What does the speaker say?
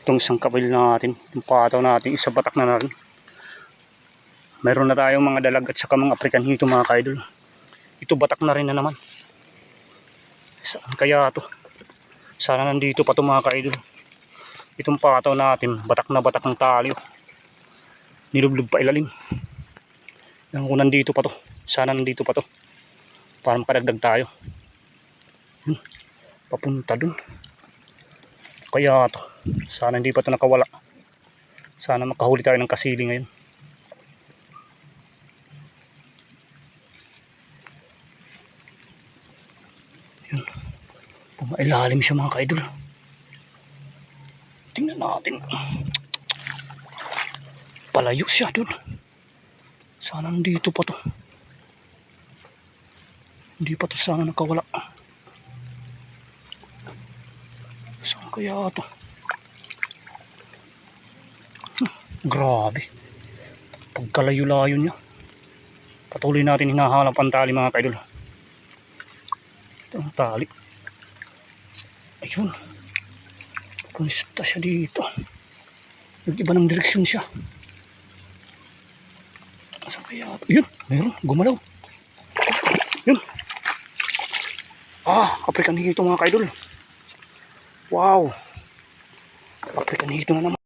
Itong isang kabil natin, itong pataw natin, isa batak na rin. Mayroon na tayong mga dalag at saka mga African hito mga kaidol. Ito batak na rin na naman. Saan kaya to? Sana nandito pa to mga kaidol. Itong pataw natin, batak na batak ng tali. Nilublob pa ilalim. Yan, kung nandito pa to. Sana nandito pa to. Para makadagdag tayo. Papunta dun. Kaya to. Sana hindi pa to nakawala. Sana makahuli tayo ng kasili ngayon. Yun. Pumailalim siya mga kaidol. Tingnan natin. Palayo siya dun. Sana nandito pa to. Hindi pa to sana nakawala. Saan kaya to? Grabe. Pagkalayo-layo niya. Patuloy natin hinahanap ang tali mga kaidol. Ito ang tali. Ayun. Punista siya dito. Nag-iba ng direksyon siya. Saan kaya ito? Yun. Meron. Gumalaw. Yun. African hito mga kaidol. Wow. African hito na naman.